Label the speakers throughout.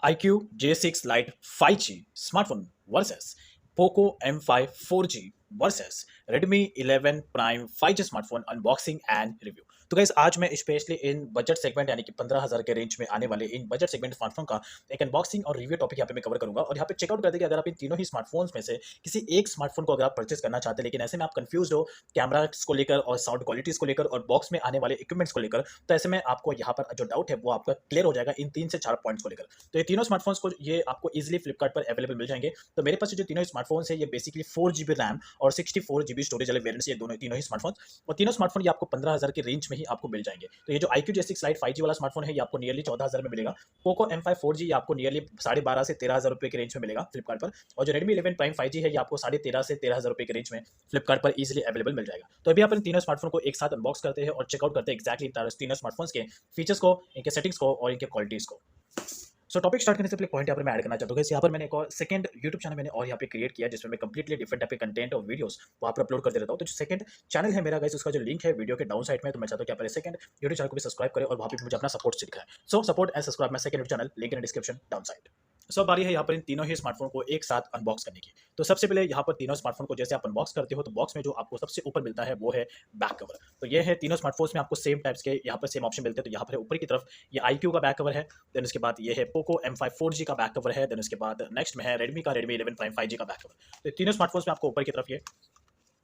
Speaker 1: iQOO J6 Lite 5G smartphone versus Poco M5 4G versus Redmi 11 Prime 5G smartphone unboxing and review. तो guys आज मैं specially in budget segment यानी कि 15,000 के range में आने वाले इन बजट सेगमेंट स्मार्टफोन का एक अनबॉक्सिंग और रिव्यू टॉपिक यहाँ पे मैं कवर करूंगा और यहाँ पे चेकआउट कर देंगे अगर आप इन तीनों ही स्मार्टफोन्स में से किसी एक स्मार्टफोन को अगर आप परचेस करना चाहते हैं लेकिन ऐसे में आप कंफ्यूज हो कैमरा को लेकर और साउंड क्वालिटीज को लेकर और बॉक्स में आने वाले इक्विपमेंट्स को लेकर, तो ऐसे में आपको यहाँ पर जो डाउट है वो आपका क्लियर हो जाएगा इन 3 से 4 पॉइंट्स को लेकर। तो ये तीनों स्मार्टफोन्स को ये आपको इजीली फ्लिपकार्ट पर अवेलेबल मिल जाएंगे। तो मेरे पास जो तीनों स्मार्टफोन्स है ये बेसिकली 4 GB रैम और 64 GB स्टोरेज वाले वेरिएंट्स, ये दोनों तीनों ही स्मार्टफोन्स और तीनों स्मार्टफोन ये आपको 15,000 के रेंज में ही आपको मिल जाएंगे। तो ये जो iQOO J6 Lite 5G वाला स्मार्टफोन है ये आपको नियरली 14,000 में मिलेगा। पोको M5 4G ये आपको नियरली 12,500 से 13,000 रुपए के रेंज में मिलेगा फ्लिपकार्ट पर। और जो Redmi 11 Prime 5G है ये आपको 13,500 से 13,000 रुपए के रेंज में फ्लिपकार्ट पर इजीली अवेलेबल मिल जाएगा। तो अभी अपन तीनों स्मार्टफोन को एक साथ अनबॉक्स करते हैं और चेकआउट करते हैं एक्जैक्टली तीनों स्मार्टफोन्स के फीचर्स को, इनके सेटिंग्स को और इनके क्वालिटीज को। सो टॉपिक स्टार्ट करने से पहले पॉइंट यहाँ पर मैं ऐड करना चाहता हूँ यहाँ पर मैंने एक और सेकंड यूट्यूब चैनल मैंने और यहाँ पे क्रिएट किया जिसमें मैं कंप्लीटली डिफरेंट टाइप के कंटेंट और वीडियोस वहाँ पर अपलोड करते रहता हूँ। तो जो सेकंड चैनल है मेरा गाइस उसका जो लिंक है वीडियो के डाउन साइड में, तो मैं चाहता हूँ कि आप सेकंड यूट्यूब चैनल को भी सब्सक्राइब करें और वहाँ पे मुझे अपना सपोर्ट से दिखाएं। So support and subscribe my second YouTube channel, link in description down side. सो बारी है यहाँ पर इन तीनों ही स्मार्टफोन को एक साथ अनबॉक्स करने की। तो सबसे पहले यहाँ पर तीनों स्मार्टफोन को जैसे आप अनबॉक्स करते हो तो बॉक्स में जो आपको सबसे ऊपर मिलता है वो है बैक कवर। तो ये है तीनों स्मार्टफोन्स में आपको सेम टाइप्स के यहाँ पर सेम ऑप्शन मिलते हैं। तो यहाँ पर ऊपर की तरफ ये iQOO का बैक कवर है, देन उसके बाद ये है पोको M5 4G का बैक कवर है, देन उसके बाद नेक्स्ट में है रेडमी का Redmi 11 Prime 5G का बैक कवर। तो तीनों स्मार्टफोन्स में आपको ऊपर की तरफ ये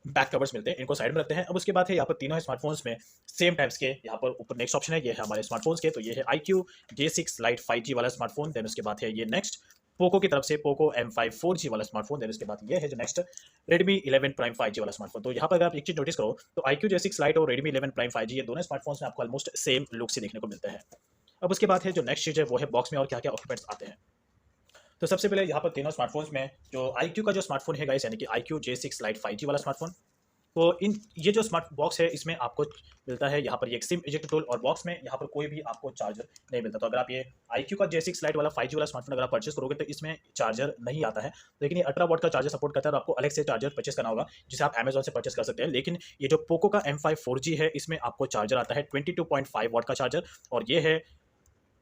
Speaker 1: बैक कवर्स मिलते हैं, इनको साइड में रखते हैं। अब उसके बाद है यहाँ पर तीनों स्मार्टफोन्स में सेम टाइप्स के यहाँ पर ऊपर नेक्स्ट ऑप्शन है, ये है हमारे स्मार्टफोन्स के। तो ये है iQOO J6 Lite 5G वाला स्मार्टफोन, देन उसके बाद है ये नेक्स्ट पोको की तरफ से पोको M5 4G वाला स्मार्टफोन, देन उसके बाद ये है जो नेक्स्ट Redmi 11 Prime 5G वाला स्मार्टफोन। तो यहाँ पर अगर आप एक चीज नोटिस करो तो iQOO J6 Lite और Redmi 11 Prime 5G ये दोनों स्मार्टफोन्स में आपको ऑलमोस्ट सेम लुक से देखने को मिलता है। अब उसके बाद है जो नेक्स्ट चीज है वो है बॉक्स में और क्या क्या ऑक्यूपेंट्स आते हैं। तो सबसे पहले यहाँ पर तीनों स्मार्टफोन्स में जो iQOO का जो स्मार्टफोन है गाइस यानी कि iQOO J6 Lite 5G वाला स्मार्टफोन, तो इन ये जो स्मार्ट बॉक्स है इसमें आपको मिलता है यहाँ पर ये एक सिम इजेक्ट टूल और बॉक्स में यहाँ पर कोई भी आपको चार्जर नहीं मिलता। तो अगर आप ये iQOO का J6 Lite वाला 5G वाला स्मार्टफोन अगर आप परचेस करोगे तो इसमें चार्जर नहीं आता है, लेकिन ये 18 वॉट का चार्जर सपोर्ट करता है। तो आपको अलग से चार्जर परचेस करना होगा जिसे आप अमेजॉन से परचेस कर सकते हैं। लेकिन ये जो पोको का M5 4G है इसमें आपको चार्जर आता है 22.5 वॉट का चार्जर, और ये है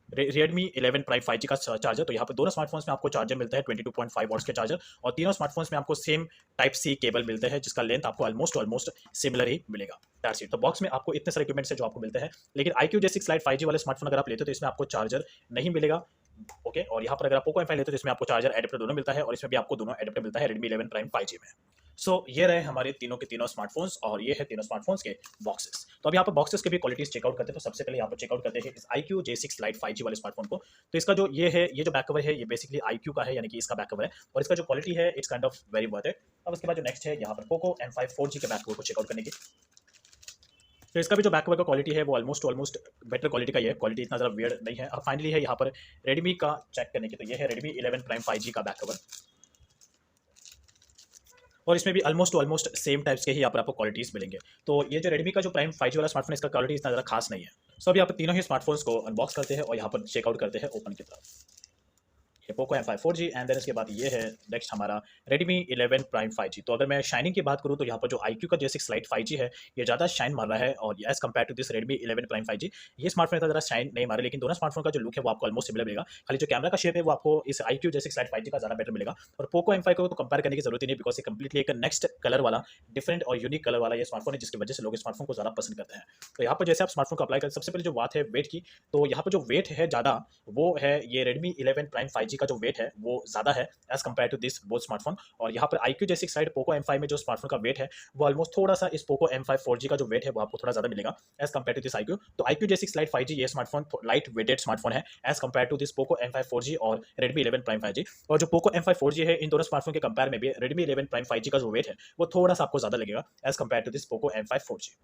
Speaker 1: Redmi 11 Prime 5G का चार्जर। तो यहाँ पर दोनों स्मार्टफोन्स में आपको चार्जर मिलता है 22.5 वॉट्स के चार्जर, और तीनों स्मार्टफोन्स में आपको सेम टाइप सी केबल मिलता है जिसका लेंथ आपको ऑलमोस्ट सिमिलर ही मिलेगा। That's it. तो बॉक्स में आपको इतने सारे इक्विपमेंट्स है जो आपको मिलते हैं, लेकिन iQOO J6 Lite 5G वाले स्मार्टफोन अगर आप लेते हो तो इसमें आपको चार्जर नहीं मिलेगा। ओके, और यहाँ पर अगर आप पोको M5 लेते हो तो इसमें आपको चार्जर एडेप्टर दोनों मिलता है और इसमें भी आपको दोनों एडेप्टर मिलता है Redmi 11 Prime 5G में। सो ये रहे हमारे तीनों के तीनों स्मार्टफोन्स और ये है तीनों स्मार्टफोन्स के बॉक्सेस। तो अब यहाँ पर बॉक्सेस के भी क्वालिटीज चेकआउट करते हैं। तो सबसे पहले यहाँ पर चेकआउट करते हैं इस iQOO J6 Lite 5G वाले स्मार्टफोन को। तो इसका जो ये है, ये जो बैक कवर है ये बेसिकली iQOO का है यानी कि इसका बैक कवर है, और इसका जो क्वालिटी है it's kind of very worth it. अब उसके बाद जो नेक्स्ट है यहाँ पर पोको M5 4G के बैक कवर को चेकआउट करने की। तो इसका भी जो बैक कवर का क्वालिटी है वो ऑलमोस्ट बेटर क्वालिटी का ही है, क्वालिटी इतना ज़्यादा वियर्ड नहीं है। अब फाइनली है यहाँ पर रेडमी का चेक करने की। तो ये है Redmi 11 Prime 5G का बैक कवर, और इसमें भी ऑलमोस्ट सेम टाइप्स के ही यहाँ पर आपको क्वालिटीज मिलेंगे। तो ये जो Redmi का जो Prime 5G वाला स्मार्टफोन इसका क्वालिटी इतना ज़्यादा खास नहीं है। सो अब यहाँ पर तीनों ही स्मार्टफोन्स को अनबॉक्स करते हैं और यहाँ पर चेकआउट करते हैं ओपन की तरफ। ये Poco M5 4G and then इसके बाद ये है नेक्स्ट हमारा Redmi 11 Prime 5G। तो अगर मैं शाइनिंग की बात करूँ तो यहाँ पर जो iQOO का J6 Lite 5G है ये ज़्यादा शाइन मार रहा है, और as compare to this Redmi 11 Prime 5G ये स्मार्टफोन इतना ज़्यादा शाइन नहीं मारे, लेकिन दोनों स्मार्टफोन का जो लुक है वो आपको ऑलमोस्ट सिमिलर मिलेगा। खाली जो कैमरा का शेप है वो आपको इस iQOO J6 Lite 5G का ज़्यादा बेटर मिलेगा, और पोको M5 को तो कंपेयर करने की जरूरत ही नहीं, बिकॉज ये कंप्लीटली एक नेक्स्ट कलर वाला डिफरेंट और यूनिक कलर वाला ये स्मार्टफोन है जिसकी वजह से लोग इस स्मार्टफोन को ज़्यादा पसंद करते हैं। तो यहाँ पर जैसे आप स्मार्टफोन को अप्लाई करें, सबसे पहले जो बात है वेट की, तो यहाँ पर जो वेट है ज़्यादा वो है ये Redmi 11 Prime 5G का जो वेट है वो ज़्यादा है as compare to this both smartphone. और यहाँ पर iQOO J6 Lite Poco M5 में जो स्मार्टफोन का वेट है वो ऑलमोस्ट थोड़ा सा इस पोको M5 4G का जो वेट है वो आपको थोड़ा ज़्यादा मिलेगा as compare to this iQOO। तो iQOO J6 Lite 5G ये स्मार्टफोन लाइट वेटेड स्मार्टफोन है as compare to this Poco M5 4G और Redmi 11 Prime 5G। और जो पोको M5 4G है इन दोनों स्मार्टफोन के कंपेयर में भी Redmi 11 Prime 5G का जो वेट है वो थोड़ा सा आपको ज़्यादा लगेगा as compare to this Poco M5 4G।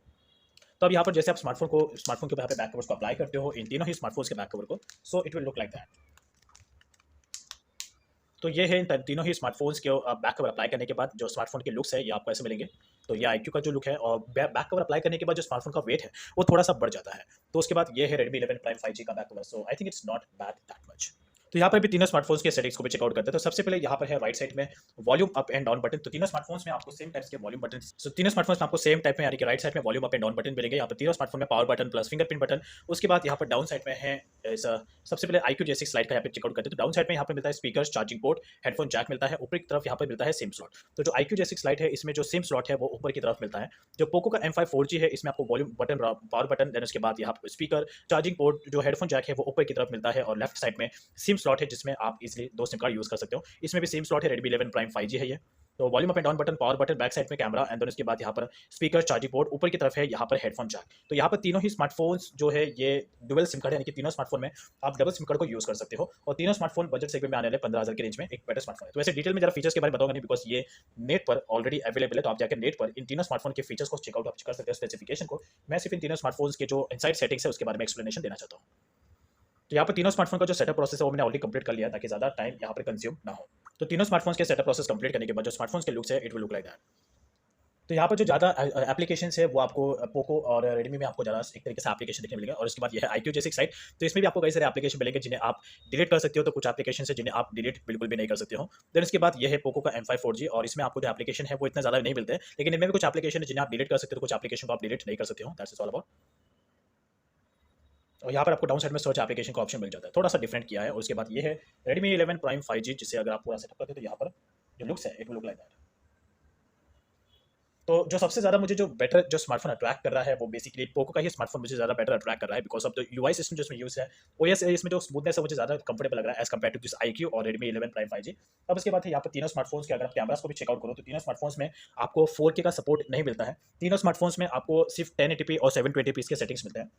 Speaker 1: तो अब यहाँ पर जैसे आप स्मार्टफोन के यहाँ पे बैक कवर्स को अप्लाई करते हो इन तीनों ही स्मार्टफोन्स के बैक कवर को, so it will look like that. तो ये है इन तीनों ही स्मार्टफोन्स के बैक कवर अप्लाई करने के बाद जो स्मार्टफोन के लुक्स है ये आपको ऐसे मिलेंगे। तो ये iQOO का जो लुक है, और बैक कवर अप्लाई करने के बाद जो स्मार्टफोन का वेट है वो थोड़ा सा बढ़ जाता है। तो उसके बाद ये है Redmi 11 Prime 5G का back cover. So I think it's not bad that much. तो यहाँ पर भी तीनों स्मार्टफोन्स के सेटिंग्स को भी चेकआउट करते हैं। तो सबसे पहले यहाँ पर है राइट साइड में volume up and down button. तो तीनों स्मार्टफोन्स में आपको सेम टाइप्स के वॉल्यूम बटन, सो तीनों स्मार्टफोन्स में आपको सेम टाइप में यानी कि राइट साइड में volume up and down button मिलेंगे। यहाँ पर तीनों स्मार्टफोन में power button plus fingerprint button. उसके बाद यहाँ पर डाउन साइड में है सबसे पहले IQ J6 स्लाइड का यहाँ पे चेकआउट करते हैं। तो डाउन साइड में यहाँ पर मिलता है speaker, charging port, headphone jack मिलता है। ऊपर की तरफ यहाँ पर मिलता है सिम स्लॉट। तो जो IQ J6 स्लाइड है इसमें जो सिम स्लॉट है वो ऊपर की तरफ मिलता है। जो पोको का M5 4G है इसमें आपको volume button, power button, then उसके बाद यहाँ पर स्पीकर, चार्जिंग पोर्ट, जो हेडफोन जैक है वो ऊपर की तरफ मिलता है। और लेफ्ट साइड में सिम स्लॉट है जिसमें आप इजिली 2 सिम कार्ड यूज कर सकते हो। इसमें भी सिम स्लॉट है, Redmi 11 Prime 5G है ये। तो volume up and down button, power button, back side में कैमरा, एंड देन उसके बाद यहाँ पर स्पीकर, चार्जिंग पोर्ट, ऊपर की तरफ है यहाँ पर हेडफोन जैक। तो यहाँ पर तीनों ही स्मार्टफोन्स जो है ये डुअल सिम कार्ड है, यानी कि तीनों स्मार्टफोन में आप डबल सिम कार्ड को यूज कर सकते हो। और तीनों स्मार्टफोन बजट सेगमेंट में आने वाले 15,000 की रेंज में एक बेटर स्मार्टफोन है। तो वैसे डिटेल में जरा फीचर्स के बारे में बताऊंगा नहीं, बिकॉज ये नेट पर ऑलरेडी अवेलेबल है। तो आप जाकर नेट पर इन तीनों स्मार्टफोन के फीचर्स को चेकआउट आप कर सकते हो, स्पेसिफिकेशन को। मैं सिर्फ इन तीनों स्मार्टफोन्स के जो इनसाइड सेटिंग्स है उसके बारे में एक्सप्लेनेशन देना चाहता हूँ। तो यहाँ पर तीनों स्मार्टफोन का जो सेटअप प्रोसेस है वो मैंने ऑलरेडी कंप्लीट कर लिया ताकि ज़्यादा टाइम यहाँ पर कंज्यूम ना हो। तो तीनों स्मार्टफोन्स के सेटअप प्रोसेस कंप्लीट करने के बाद जो स्मार्टफोन्स के लुक्स है it will look like that. तो यहाँ पर जो ज़्यादा एप्लीकेशंस है वो आपको पोको और रेडमी में आपको ज़्यादा एक तरीके से एप्लीकेशन देखने मिलेंगे। और उसके बाद यह है IQ J6 साइट। तो इसमें भी आपको कई सारे एप्लीकेशन मिलेंगे जिन्हें आप डिलीट कर सकते हो। तो कुछ एप्लीकेशन है जिन्हें आप डिलीट बिल्कुल भी नहीं कर सकते हो। देन इसके बाद यह है पोको का M5 4G, और इसमें आपको जो एप्लीकेशन है वो इतना ज़्यादा नहीं मिलते हैं, लेकिन इनमें भी कुछ एप्लीकेशन है जिन्हें आप डिलीट कर सकते हो, कुछ एप्लीकेशन को आप डिलीट नहीं कर सकते हो। That's is all about. और यहाँ पर आपको डाउन साइड में सर्च एप्लीकेशन का ऑप्शन मिल जाता है, थोड़ा सा डिफरेंट किया है। और उसके बाद ये है Redmi 11 Prime 5G, जिसे अगर आप पूरा सेटअप करते हो तो यहाँ पर जो लुक्स है it will look like that. तो जो सबसे ज़्यादा मुझे जो बेटर जो स्मार्टफोन अट्रैक्ट कर रहा है वो बेसिकली पोको का ही स्मार्टफोन मुझे ज़्यादा बेटर अट्रैक्ट कर रहा है, because of the UI system जो इसमें यूज़ है। OS है इसमें जो स्मूथनेस है मुझे ज़्यादा कंफर्टेबल लग रहा है as compare to this IQ और Redmi 11 Prime 5G। अब उसके बाद है यहाँ पर तीनों स्मार्टफोन्स के अगर आप कैमरास को भी चेकआउट करो तो तीनों स्मार्टफोन्स में आपको 4K का सपोर्ट नहीं मिलता है। तीनों स्मार्टफोन्स में आपको सिर्फ 1080p और 720p के सेटिंग्स मिलते हैं।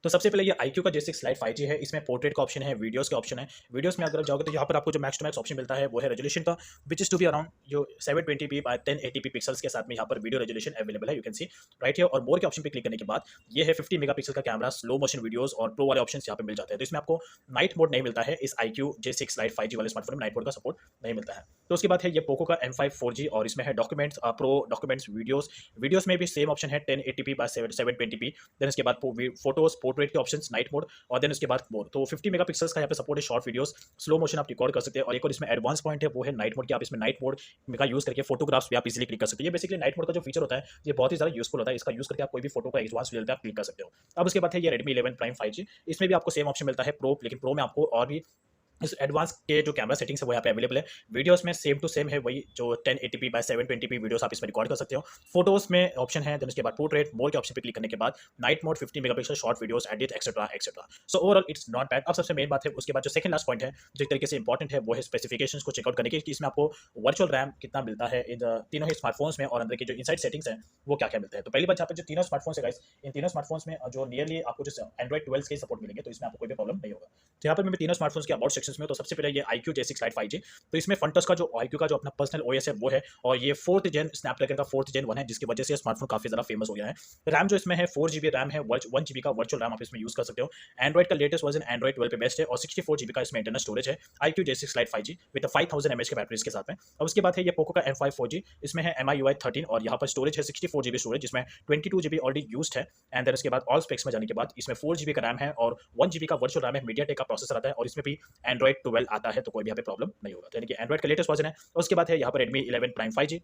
Speaker 1: तो सबसे पहले ये IQ का J6 Lite 5G है। इसमें पोर्ट्रेट का ऑप्शन है, वीडियोस का ऑप्शन है। वीडियोस में अगर जाओगे तो यहाँ पर आपको जो मैक्स टू मैक्स ऑप्शन मिलता है वो है रेजोल्यूशन का, which is to be around जो 720p बाय 1080p पिक्सल्स के साथ में यहाँ पर वीडियो रेजोल्यूशन अवेलेबल है, you can see right here. और मोर के ऑप्शन पे क्लिक करने के बाद ये है 50 मेगापिक्सल का कैमरा, स्लो मोशन वीडियोस और प्रो वाले ऑप्शन यहाँ पे मिल जाते हैं। तो इसमें आपको नाइट मोड नहीं मिलता है, इस IQ J6 Lite 5G वाले स्मार्टफोन में नाइट मोड का सपोर्ट नहीं मिलता है। तो उसके बाद है ये पोको का M5 4G, और इसमें है documents, pro documents, videos. Videos में भी सेम ऑप्शन है 1080p बाय 720p। देन इसके बाद फोटोज, पोर्ट्रेट के ऑप्शन, नाइट मोड, और देन उसके बाद मोर। तो 50 मेगापिक्सल्स का यहाँ पे सपोर्ट है, शॉर्ट वीडियोस, स्लो मोशन आप रिकॉर्ड कर सकते हैं। और एक और इसमें एडवांस पॉइंट है वो है नाइट मोड, कि आप इसमें नाइट मोड का यूज करके फोटोग्राफ्स भी आप इजीली क्लिक कर सकते हैं। ये बेसिकली नाइट मोड का जो फीचर होता है ये बहुत ही ज़्यादा यूजफुल होता है, इसका यूज करके आप कोई भी फोटो का एडवांस रिजल्ट आप क्लिक कर सकते हो। अब उसके बाद है ये Redmi 11 Prime 5G। इसमें भी आपको सेम ऑप्शन मिलता है प्रो, लेकिन प्रो में आपको और भी इस एडवांस के जो कैमरा सेटिंग्स है वो यहाँ पे अवेलेबल है। वीडियोस में सेम टू सेम है वही जो 1080p बाय 720p वीडियोस आप इसमें रिकॉर्ड कर सकते हो। फोटोज में ऑप्शन है, देन उसके बाद पोर्ट्रेट, मोर के ऑप्शन पे क्लिक करने के बाद night mode, 50 megapixel, short videos, edit, etcetera etcetera. So overall it's not bad. अब सबसे मेन बात है उसके बाद जो सेकंड लास्ट पॉइंट है जो एक तरीके से इंपॉर्टेंट है वो है स्पेसिफिकेशंस को चेकआउट करने की, कि इसमें आपको वर्चुअल रैम कितना मिलता है इन तीनों ही स्मार्टफोन्स में, और अंदर की जो इनसाइड सेटिंग्स है वो क्या क्या मिलता है। तो पहली बात यहाँ पे जो तीनों स्मार्टफोन्स है गाइस, इन तीनों स्मार्टफोन्स में जो नियरली आपको जो एंड्रॉइड 12 के सपोर्ट मिलेंगे, तो इसमें आपको कोई भी प्रॉब्लम नहीं होगा। तो यहाँ पर मैं तीनों स्मार्टफोन्स के अबाउट सेक्शंस में, तो सबसे पहले ये IQ J6 Lite 5G। तो इसमें फंटस का जो IQ का जो अपना पर्सनल OS है वो है, और ये 4th जेन स्नैपड्रैगन का 4th जेन 1 है, जिसकी वजह से ये स्मार्टफोन काफी ज्यादा फेमस हो गया है। रैम जो इसमें है 4GB रैम है, 1GB का वर्चुअल रैम आप इसमें यूज कर सकते हो। एंड्रॉइड का लेटेस्ट वर्जन एंड्रॉइड 12 पे बेस्ट है, और 64GB का इसमें इंटरनल स्टोरेज है IQ J6 Lite 5G with 5000 mAh के बैटरीज के साथ में। अब उसके बाद है ये पोको का M5 4G। इसमें है MIUI 13, और यहाँ पर स्टोरेज है 64GB स्टोरेज, जिसमें 22GB ऑलरेडी यूज्ड है। एंड देन उसके बाद ऑल स्पेक्स में जाने के बाद इसमें 4GB का रैम है और 1GB का वर्चुअल रैम है, मीडियाटेक का प्रोसेसर आता है, और इसमें भी एंड्रॉइड 12 आता है, तो कोई भी यहाँ पे प्रॉब्लम नहीं होगा। तो यानी कि एंड्रॉइड का लेटेस्ट वर्जन है। और उसके बाद है यहाँ पर Redmi 11 Prime 5G।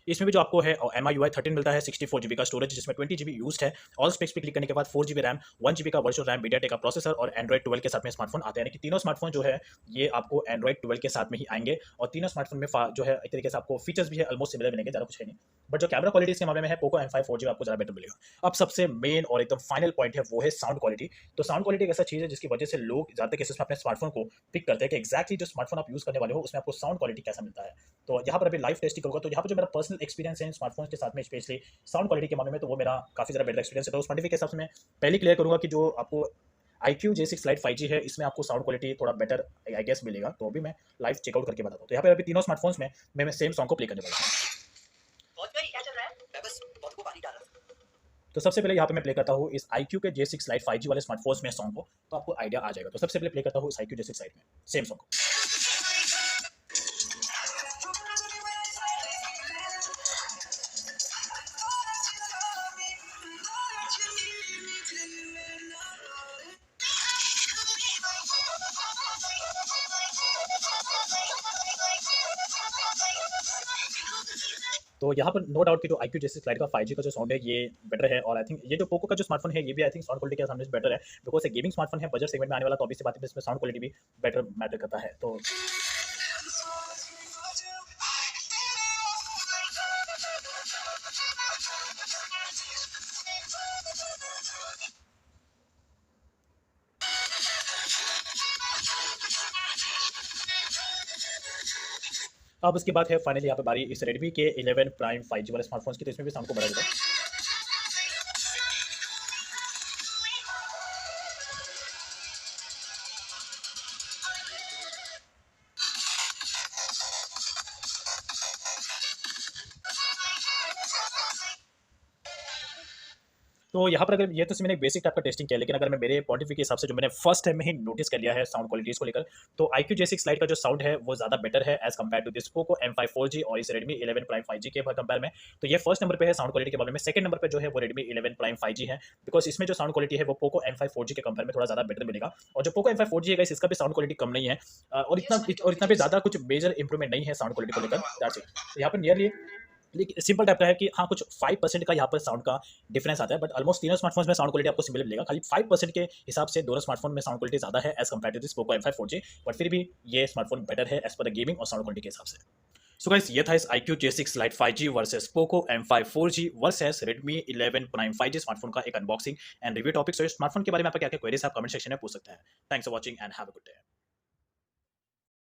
Speaker 1: इसमें भी जो आपको है MIUI 13 मिलता है, 64GB का स्टोरेज जिसमें 20GB यूज्ड है। ऑल स्पेक्स पे क्लिक करने के बाद 4GB रैम, 1GB का वर्चुअल रैम, मीडियाटेक का प्रोसेसर, और एंड्रॉइड 12 के साथ में स्मार्टफोन आते हैं। यानी कि तीनों स्मार्टफोन जो है ये आपको एंड्रॉइड 12 के साथ में ही आएंगे, और तीनों स्मार्टफोन में जो है एक तरीके से आपको फीचर्स भी है ऑलमोस्ट सिमिलर मिलेंगे, ज़्यादा कुछ है नहीं। बट जो कैमरा क्वालिटी के मामले में है पोको M5 4G आपको ज़्यादा बेटर मिलेगा। अब सबसे मेन और एकदम फाइनल पॉइंट है वो है साउंड क्वालिटी। तो साउंड क्वालिटी एक ऐसा चीज़ है जिसकी वजह से लोग ज़्यादा केसेस में अपने स्मार्टफोन को पिक करते हैं कि एक्जैक्टली जो स्मार्टफोन आप यूज़ करने वाले हो उसमें आपको साउंड क्वालिटी कैसा मिलता है। तो यहाँ पर अभी लाइव टेस्टिंग करूँगा, तो यहाँ पर जो मेरा पर्सनल एक्सपीरियंस है स्मार्टफोन के साथ में स्पेशली साउंड क्वालिटी के मामले में, तो वो मेरा काफ़ी ज़्यादा बेटर एक्सपीरियंस है। तो उस क्वालिटी के हिसाब से मैं पहले क्लियर करूँगा कि जो आपको IQ J6 Lite 5G है इसमें आपको साउंड क्वालिटी थोड़ा बेटर आई गेस मिलेगा। तो अभी मैं लाइव चेकआउट करके बताता हूँ। तो यहाँ पे अभी तीनों स्मार्टफोन्स में मैं सेम सॉन्ग को प्ले करने वाला हूँ। तो सबसे पहले यहाँ पे मैं प्ले करता हूँ इस IQ के J6 Lite 5G वाले स्मार्टफोन्स में सॉन्ग को, तो आपको आइडिया आ जाएगा। तो सबसे पहले प्ले करता हूँ इस IQ J6 Lite में सेम सॉन्ग को। तो यहाँ पर नो डाउट कि जो iQOO जैसे स्लाइड का 5G का जो साउंड है ये बेटर है, और आई थिंक ये जो पोको का जो स्मार्टफोन है ये भी आई थिंक साउंड क्वालिटी के सामने बेटर है, बिकॉज एक गेमिंग स्मार्टफोन है, बजट सेगमेंट में आने वाला, तो ऑब्वियसली बात है इसमें साउंड क्वालिटी भी बेटर मैटर करता है। तो अब उसके बाद है फाइनली यहाँ पे बारी इस Redmi के 11 Prime 5G वाले स्मार्टफोन्स की, तो इसमें भी साउंड को बढ़ा देता है। तो यहाँ पर अगर ये तो मैंने एक बेसिक टाइप का टेस्टिंग किया, लेकिन अगर मैं मेरे पॉइंट ऑफ व्यू के हिसाब से जो मैंने फर्स्ट टाइम में ही नोटिस कर लिया है साउंड क्वालिटीज को लेकर, तो iQOO J6 Lite का जो साउंड है वो ज़्यादा बेटर है as compare to this Poco M5 4G और इस Redmi 11 Prime 5G के कंपेयर में। तो ये फर्स्ट नंबर पे है साउंड क्वालिटी के मामले में। सेकंड नंबर पे जो है वो Redmi 11 Prime 5G है, बिकॉज इसमें जो साउंड क्वालिटी है वो पोको M5 4G के कंपेयर में थोड़ा ज़्यादा बेटर मिलेगा। और जो पोको M5 4G है guys, इसका भी साउंड क्वालिटी कम नहीं है, और इतना भी ज़्यादा कुछ मेजर इंप्रूवमेंट नहीं है साउंड क्वालिटी को लेकर, दैट्स इट। तो यहाँ पर नियरली सिंपल टाइप का है कि हाँ कुछ 5% का यहाँ पर साउंड का डिफरेंस आता है, बट ऑलमोस्ट तीनों स्मार्टफोन्स में साउंड क्वालिटी आपको सिमिलर मिलेगा, खाली 5% के हिसाब से दोनों स्मार्टफोन में साउंड क्वालिटी ज़्यादा है as compare to this Poco M5 4G, but फिर भी ये स्मार्टफोन बेटर है एज पर द गेमिंग और साउंड क्वालिटी के हिसाब से। सो गाइस, ये था इस iQOO J6 Lite 5G versus Poco M5 4G versus Redmi 11 Prime 5G smartphone का एक अनबॉक्सिंग एंड रिव्यू टॉपिक। सो इस स्मार्टफोन के बारे में आपका क्या क्या क्वेरीज आप कमेंट सेक्शन में पूछ सकते हैं। Thanks for watching and have a good day.